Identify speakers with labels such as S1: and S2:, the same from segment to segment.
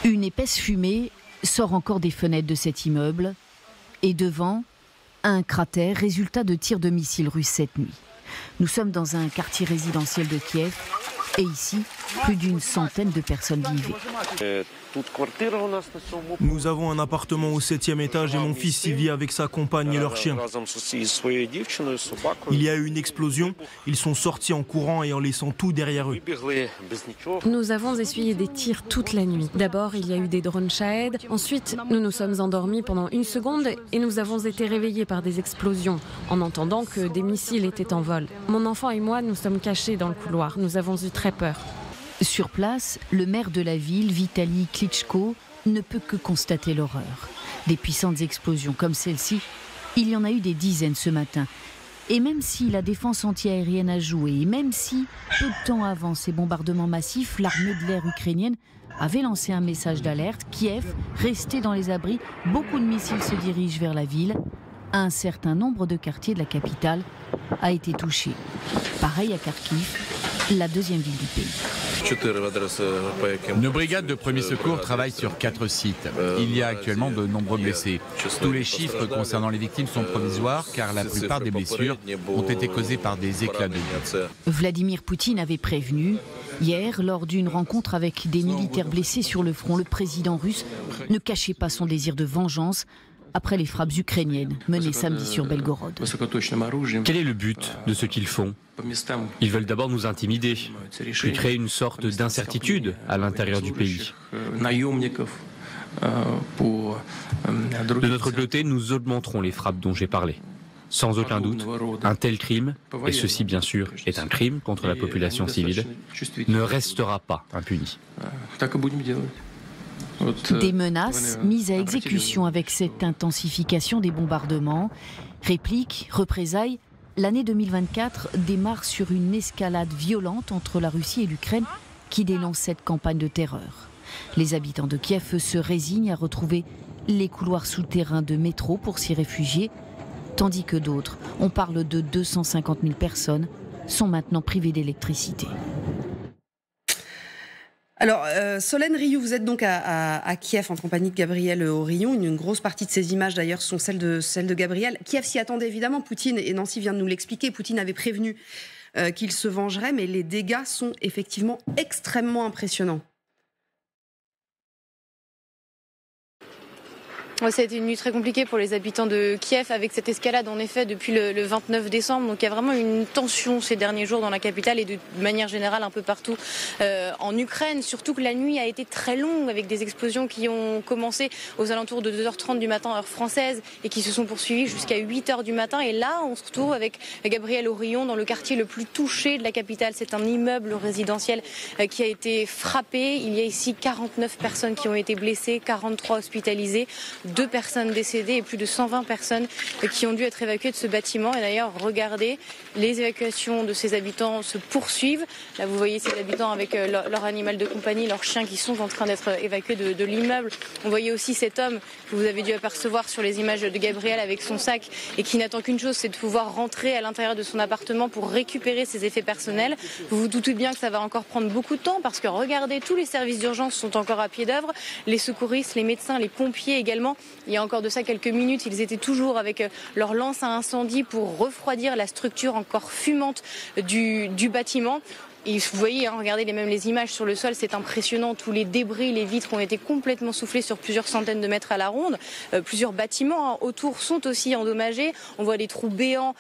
S1: Une épaisse fumée sort encore des fenêtres de cet immeuble et devant, un cratère résultat de tirs de missiles russes cette nuit. Nous sommes dans un quartier résidentiel de Kiev et ici, plus d'une centaine de personnes vivaient.
S2: Nous avons un appartement au 7e étage et mon fils y vit avec sa compagne et leur chien. Il y a eu une explosion, ils sont sortis en courant et en laissant tout derrière eux.
S3: Nous avons essuyé des tirs toute la nuit. D'abord, il y a eu des drones Shahed. Ensuite, nous nous sommes endormis pendant une seconde et nous avons été réveillés par des explosions en entendant que des missiles étaient en vol. Mon enfant et moi, nous sommes cachés dans le couloir. Nous avons eu très peur.
S1: Sur place, le maire de la ville, Vitali Klitschko, ne peut que constater l'horreur. Des puissantes explosions comme celle-ci, il y en a eu des dizaines ce matin. Et même si la défense antiaérienne a joué, et même si, peu de temps avant ces bombardements massifs, l'armée de l'air ukrainienne avait lancé un message d'alerte, Kiev, resté dans les abris, beaucoup de missiles se dirigent vers la ville. Un certain nombre de quartiers de la capitale a été touché. Pareil à Kharkiv, la deuxième ville du pays.
S4: Nos brigades de premiers secours travaillent sur 4 sites. Il y a actuellement de nombreux blessés. Tous les chiffres concernant les victimes sont provisoires car la plupart des blessures ont été causées par des éclats de balles.
S1: Vladimir Poutine avait prévenu. Hier, lors d'une rencontre avec des militaires blessés sur le front, le président russe ne cachait pas son désir de vengeance après les frappes ukrainiennes menées samedi sur Belgorod.
S5: Quel est le but de ce qu'ils font ? Ils veulent d'abord nous intimider et créer une sorte d'incertitude à l'intérieur du pays. De notre côté, nous augmenterons les frappes dont j'ai parlé. Sans aucun doute, un tel crime, et ceci bien sûr est un crime contre la population civile, ne restera pas impuni.
S1: Des menaces mises à exécution avec cette intensification des bombardements. Répliques, représailles, l'année 2024 démarre sur une escalade violente entre la Russie et l'Ukraine qui dénonce cette campagne de terreur. Les habitants de Kiev se résignent à retrouver les couloirs souterrains de métro pour s'y réfugier, tandis que d'autres, on parle de 250 000 personnes, sont maintenant privées d'électricité.
S6: Alors, Solène Rioux, vous êtes donc à Kiev en compagnie de Gabriel Aurion. Une grosse partie de ces images, d'ailleurs, sont celles de Gabriel. Kiev s'y attendait évidemment. Poutine, et Nancy vient de nous l'expliquer, Poutine avait prévenu qu'il se vengerait, mais les dégâts sont effectivement extrêmement impressionnants.
S7: Ça a été une nuit très compliquée pour les habitants de Kiev avec cette escalade en effet depuis le 29 décembre. Donc il y a vraiment une tension ces derniers jours dans la capitale et de manière générale un peu partout en Ukraine. Surtout que la nuit a été très longue avec des explosions qui ont commencé aux alentours de 2h30 du matin heure française et qui se sont poursuivies jusqu'à 8h du matin. Et là on se retrouve avec Gabriel Aurion dans le quartier le plus touché de la capitale. C'est un immeuble résidentiel qui a été frappé. Il y a ici 49 personnes qui ont été blessées, 43 hospitalisées. 2 personnes décédées et plus de 120 personnes qui ont dû être évacuées de ce bâtiment. Et d'ailleurs, regardez, les évacuations de ces habitants se poursuivent. Là, vous voyez ces habitants avec leur animal de compagnie, leurs chiens qui sont en train d'être évacués de l'immeuble. On voyait aussi cet homme que vous avez dû apercevoir sur les images de Gabriel avec son sac et qui n'attend qu'une chose, c'est de pouvoir rentrer à l'intérieur de son appartement pour récupérer ses effets personnels. Vous vous doutez bien que ça va encore prendre beaucoup de temps parce que regardez, tous les services d'urgence sont encore à pied d'œuvre. Les secouristes, les médecins, les pompiers également. Il y a encore de ça quelques minutes, ils étaient toujours avec leur lance à incendie pour refroidir la structure encore fumante du bâtiment. Et vous voyez, regardez même les images sur le sol, c'est impressionnant. Tous les débris, les vitres ont été complètement soufflés sur plusieurs centaines de mètres à la ronde. Plusieurs bâtiments autour sont aussi endommagés. On voit des trous béants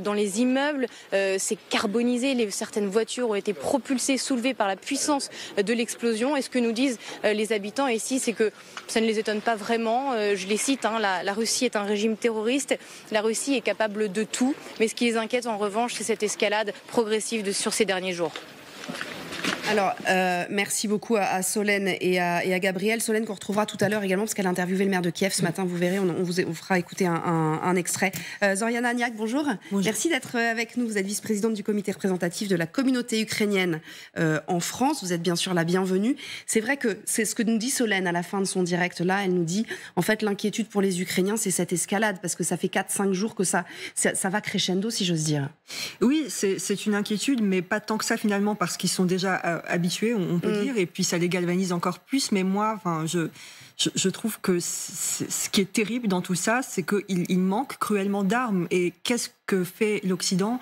S7: dans les immeubles. C'est carbonisé. Certaines voitures ont été propulsées, soulevées par la puissance de l'explosion. Et ce que nous disent les habitants ici, c'est que ça ne les étonne pas vraiment. Je les cite, la Russie est un régime terroriste. La Russie est capable de tout. Mais ce qui les inquiète en revanche, c'est cette escalade progressive sur ces derniers jours.
S6: Alors, merci beaucoup à Solène et à Gabriel. Solène qu'on retrouvera tout à l'heure également parce qu'elle a interviewé le maire de Kiev ce matin. Vous verrez, on vous fera écouter un extrait. Zoriana Aniak, bonjour. Bonjour. Merci d'être avec nous. Vous êtes vice-présidente du comité représentatif de la communauté ukrainienne en France. Vous êtes bien sûr la bienvenue. C'est vrai que c'est ce que nous dit Solène à la fin de son direct. Là, elle nous dit, en fait, l'inquiétude pour les Ukrainiens, c'est cette escalade parce que ça fait 4-5 jours que ça va crescendo, si j'ose dire.
S8: Oui, c'est une inquiétude, mais pas tant que ça finalement parce qu'ils sont déjà habitués, on peut dire, et puis ça les galvanise encore plus. Mais moi, je trouve que ce qui est terrible dans tout ça, c'est qu'il manque cruellement d'armes. Et qu'est-ce que fait l'Occident ?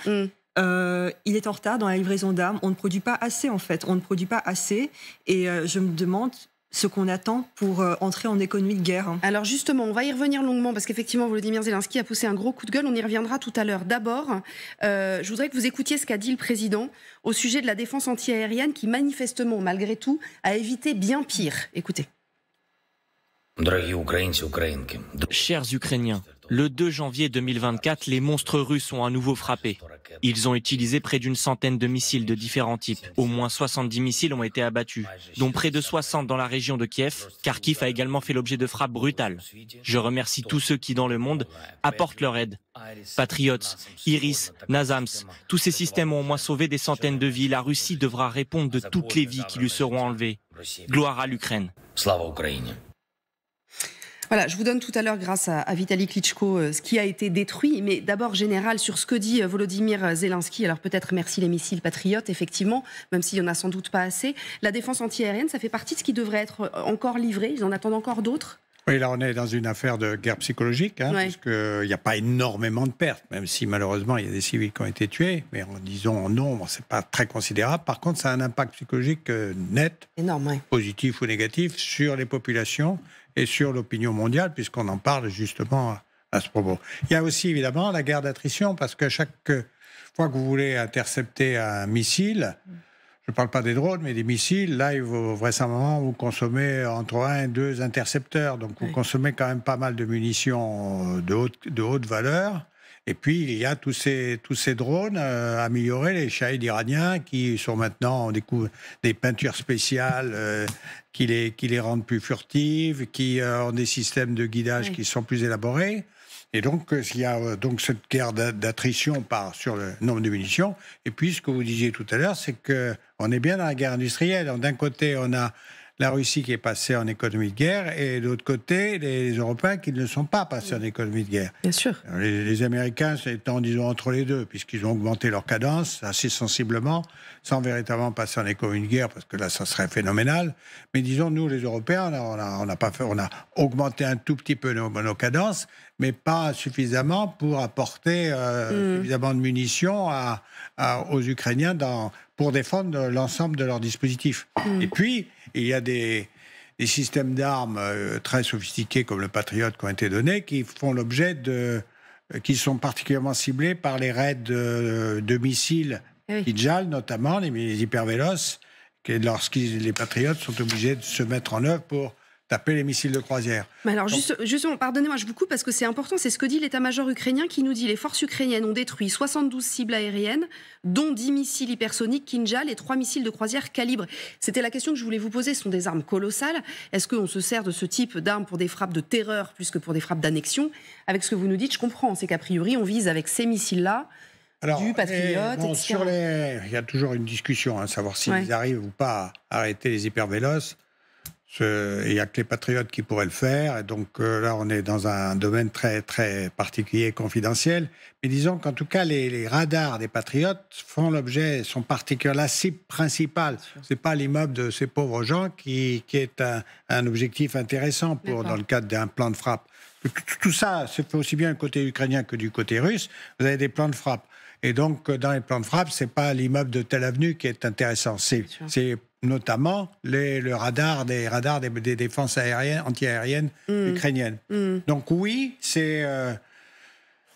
S8: Il est en retard dans la livraison d'armes. On ne produit pas assez, en fait. On ne produit pas assez. Et je me demande ce qu'on attend pour entrer en économie de guerre.
S6: Alors justement, on va y revenir longuement parce qu'effectivement, Volodymyr Zelensky a poussé un gros coup de gueule. On y reviendra tout à l'heure. D'abord, je voudrais que vous écoutiez ce qu'a dit le président au sujet de la défense antiaérienne qui, manifestement, malgré tout, a évité bien pire. Écoutez.
S9: Chers Ukrainiens, le 2 janvier 2024, les monstres russes ont à nouveau frappé. Ils ont utilisé près d'une centaine de missiles de différents types. Au moins 70 missiles ont été abattus, dont près de 60 dans la région de Kiev. Kharkiv a également fait l'objet de frappes brutales. Je remercie tous ceux qui, dans le monde, apportent leur aide. Patriots, Iris, Nasams, tous ces systèmes ont au moins sauvé des centaines de vies. La Russie devra répondre de toutes les vies qui lui seront enlevées. Gloire à l'Ukraine.
S6: Voilà, je vous donne tout à l'heure, grâce à Vitali Klitschko, ce qui a été détruit. Mais d'abord, général, sur ce que dit Volodymyr Zelensky, alors peut-être merci les missiles patriotes, effectivement, même s'il n'y en a sans doute pas assez. La défense antiaérienne, ça fait partie de ce qui devrait être encore livré. Ils en attendent encore d'autres ?
S10: Oui, là, on est dans une affaire de guerre psychologique, puisqu'il n'y a pas énormément de pertes, même si malheureusement, il y a des civils qui ont été tués. Mais disons, en nombre, ce n'est pas très considérable. Par contre, ça a un impact psychologique net,
S6: énorme,
S10: positif ou négatif, sur les populations et sur l'opinion mondiale, puisqu'on en parle justement à ce propos. Il y a aussi, évidemment, la guerre d'attrition, parce que chaque fois que vous voulez intercepter un missile, je ne parle pas des drones, mais des missiles, là, il faut vraisemblablement vous consommer entre 1 et 2 intercepteurs. Donc, vous consommez quand même pas mal de munitions de haute valeur. Et puis, il y a tous ces drones améliorés, les Shahed iraniens, qui sont maintenant, on découvre des peintures spéciales qui les rendent plus furtives, qui ont des systèmes de guidage qui sont plus élaborés. Et donc, il y a donc cette guerre d'attrition sur le nombre de munitions. Et puis, ce que vous disiez tout à l'heure, c'est qu'on est bien dans la guerre industrielle. D'un côté, on a la Russie qui est passée en économie de guerre, et de l'autre côté, les Européens qui ne sont pas passés en économie de guerre.
S6: Bien sûr.
S10: Alors, les Américains, c'est disons, entre les deux, puisqu'ils ont augmenté leur cadence assez sensiblement, sans véritablement passer en économie de guerre, parce que là, ça serait phénoménal. Mais disons, nous, les Européens, on a augmenté un tout petit peu nos cadences, mais pas suffisamment pour apporter suffisamment de munitions aux Ukrainiens pour défendre l'ensemble de leur dispositif. Et puis, il y a des systèmes d'armes très sophistiqués comme le Patriot qui ont été donnés, qui font l'objet qui sont particulièrement ciblés par les raids de missiles Kinjal, notamment les hypervéloces, lorsque les Patriotes sont obligés de se mettre en œuvre pour taper les missiles de croisière.
S6: Mais alors, justement, pardonnez-moi, je vous coupe parce que c'est important, c'est ce que dit l'état-major ukrainien qui nous dit les forces ukrainiennes ont détruit 72 cibles aériennes, dont 10 missiles hypersoniques Kinjal et 3 missiles de croisière Calibre. C'était la question que je voulais vous poser, ce sont des armes colossales. Est-ce qu'on se sert de ce type d'armes pour des frappes de terreur plus que pour des frappes d'annexion ? Avec ce que vous nous dites, je comprends, c'est qu'a priori, on vise avec ces missiles-là du Patriot, etc.
S10: Il y a toujours une discussion, savoir s'ils arrivent ou pas à arrêter les hypervéloces. Il n'y a que les patriotes qui pourraient le faire. Et donc là, on est dans un domaine très, très particulier et confidentiel. Mais disons qu'en tout cas, les radars des patriotes sont particulièrement la cible principale. Ce n'est pas l'immeuble de ces pauvres gens qui est un objectif intéressant dans le cadre d'un plan de frappe. Tout ça, c'est fait aussi bien du côté ukrainien que du côté russe. Vous avez des plans de frappe. Et donc, dans les plans de frappe, ce n'est pas l'immeuble de telle avenue qui est intéressant. C'est notamment le radar des défenses antiaériennes ukrainiennes. Donc oui,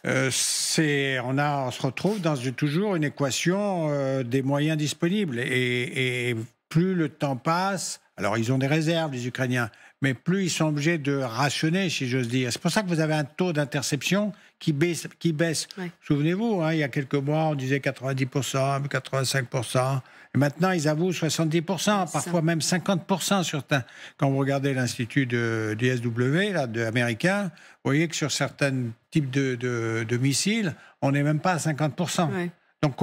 S10: on se retrouve dans toujours une équation des moyens disponibles. Et plus le temps passe, alors ils ont des réserves, les Ukrainiens, mais plus ils sont obligés de rationner, si j'ose dire. C'est pour ça que vous avez un taux d'interception qui baisse. Ouais. Souvenez-vous, il y a quelques mois, on disait 90%, 85%. Et maintenant, ils avouent 70%, parfois même 50% sur quand vous regardez l'Institut de l'ISW, américain, vous voyez que sur certains types de missiles, on n'est même pas à 50%. Ouais. Donc,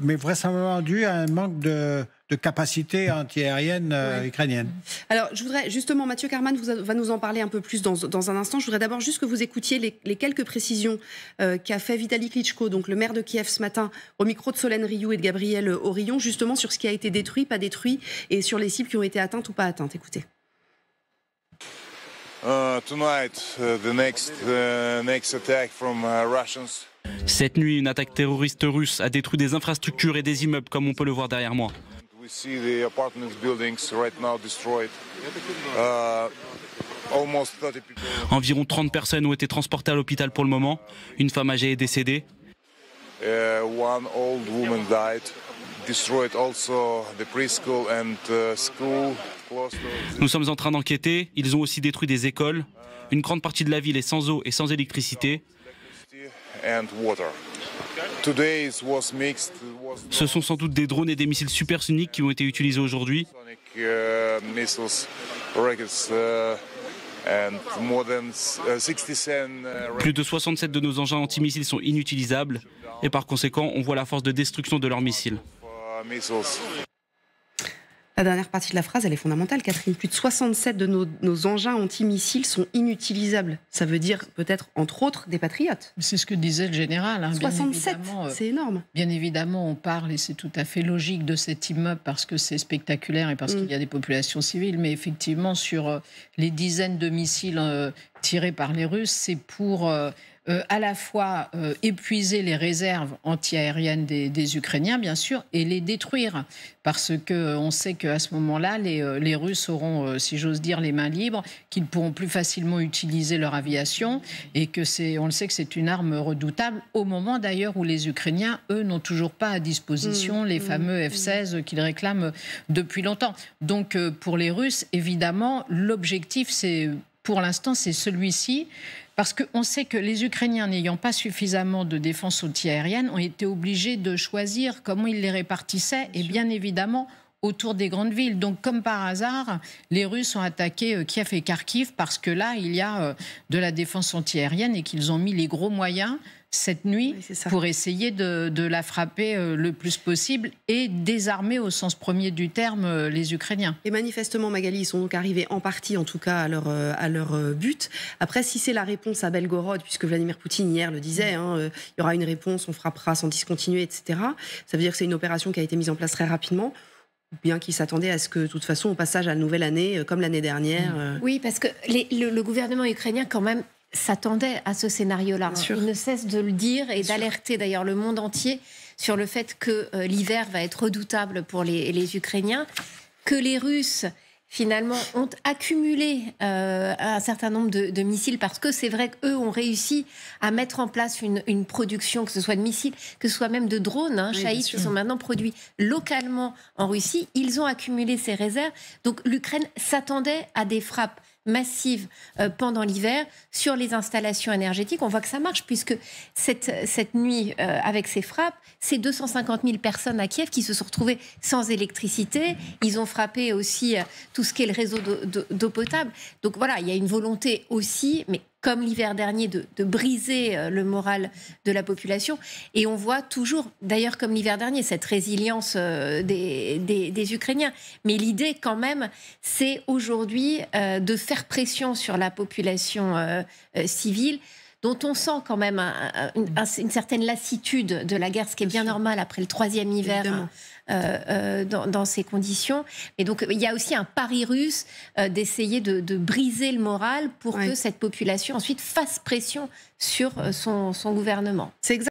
S10: mais vraisemblablement dû à un manque de de capacité antiaérienne ukrainienne.
S6: Alors, je voudrais justement, Mathieu Karman va nous en parler un peu plus dans un instant. Je voudrais d'abord juste que vous écoutiez les quelques précisions qu'a fait Vitali Klitschko, donc le maire de Kiev ce matin, au micro de Solène Rioux et de Gabriel Orillon, justement sur ce qui a été détruit, pas détruit, et sur les cibles qui ont été atteintes ou pas atteintes. Écoutez.
S11: Cette nuit, une attaque terroriste russe a détruit des infrastructures et des immeubles, comme on peut le voir derrière moi. Environ 30 personnes ont été transportées à l'hôpital pour le moment. Une femme âgée est décédée. Nous sommes en train d'enquêter. Ils ont aussi détruit des écoles. Une grande partie de la ville est sans eau et sans électricité. Ce sont sans doute des drones et des missiles supersoniques qui ont été utilisés aujourd'hui. Plus de 67 de nos engins antimissiles sont inutilisables et par conséquent, on voit la force de destruction de leurs missiles.
S6: La dernière partie de la phrase, elle est fondamentale, Catherine. Plus de 67 de nos engins antimissiles sont inutilisables. Ça veut dire peut-être, entre autres, des patriotes.
S12: C'est ce que disait le général.
S6: 67, c'est énorme.
S12: Bien évidemment, on parle, et c'est tout à fait logique, de cet immeuble parce que c'est spectaculaire et parce qu'il y a des populations civiles. Mais effectivement, sur les dizaines de missiles tirés par les Russes, c'est pour... à la fois épuiser les réserves antiaériennes des Ukrainiens, bien sûr, et les détruire. Parce qu'on sait qu'à ce moment-là, les Russes auront, si j'ose dire, les mains libres, qu'ils pourront plus facilement utiliser leur aviation, et on le sait que c'est une arme redoutable, au moment d'ailleurs où les Ukrainiens, eux, n'ont toujours pas à disposition les fameux F-16 qu'ils réclament depuis longtemps. Donc, pour les Russes, évidemment, l'objectif, pour l'instant, c'est celui-ci. Parce qu'on sait que les Ukrainiens, n'ayant pas suffisamment de défense antiaérienne, ont été obligés de choisir comment ils les répartissaient, et bien évidemment autour des grandes villes. Donc, comme par hasard, les Russes ont attaqué Kiev et Kharkiv parce que là, il y a de la défense antiaérienne et qu'ils ont mis les gros moyens cette nuit pour essayer de la frapper le plus possible et désarmer au sens premier du terme les Ukrainiens.
S6: Et manifestement, Magali, ils sont donc arrivés en partie, en tout cas, à leur but. Après, si c'est la réponse à Belgorod, puisque Vladimir Poutine hier le disait, il y aura une réponse, on frappera sans discontinuer, etc. Ça veut dire que c'est une opération qui a été mise en place très rapidement. Bien qu'ils s'attendaient à ce que, de toute façon, au passage à la nouvelle année, comme l'année dernière...
S13: Oui, parce que le gouvernement ukrainien, quand même, s'attendait à ce scénario-là. Il ne cesse de le dire et d'alerter d'ailleurs le monde entier sur le fait que l'hiver va être redoutable pour les Ukrainiens, que les Russes finalement ont accumulé un certain nombre de missiles parce que c'est vrai qu'eux ont réussi à mettre en place une production, que ce soit de missiles, que ce soit même de drones, Shahed, qui sont maintenant produits localement en Russie. Ils ont accumulé ces réserves. Donc l'Ukraine s'attendait à des frappes massive pendant l'hiver sur les installations énergétiques. On voit que ça marche puisque cette nuit, avec ces frappes, c'est 250 000 personnes à Kiev qui se sont retrouvées sans électricité. Ils ont frappé aussi tout ce qui est le réseau d'eau potable. Donc voilà, il y a une volonté aussi, mais comme l'hiver dernier, de briser le moral de la population. Et on voit toujours, d'ailleurs comme l'hiver dernier, cette résilience des Ukrainiens. Mais l'idée quand même, c'est aujourd'hui de faire pression sur la population civile, dont on sent quand même une certaine lassitude de la guerre, ce qui est bien normal après le 3e hiver dans ces conditions. Et donc, il y a aussi un pari russe d'essayer de briser le moral pour que cette population ensuite fasse pression sur son gouvernement.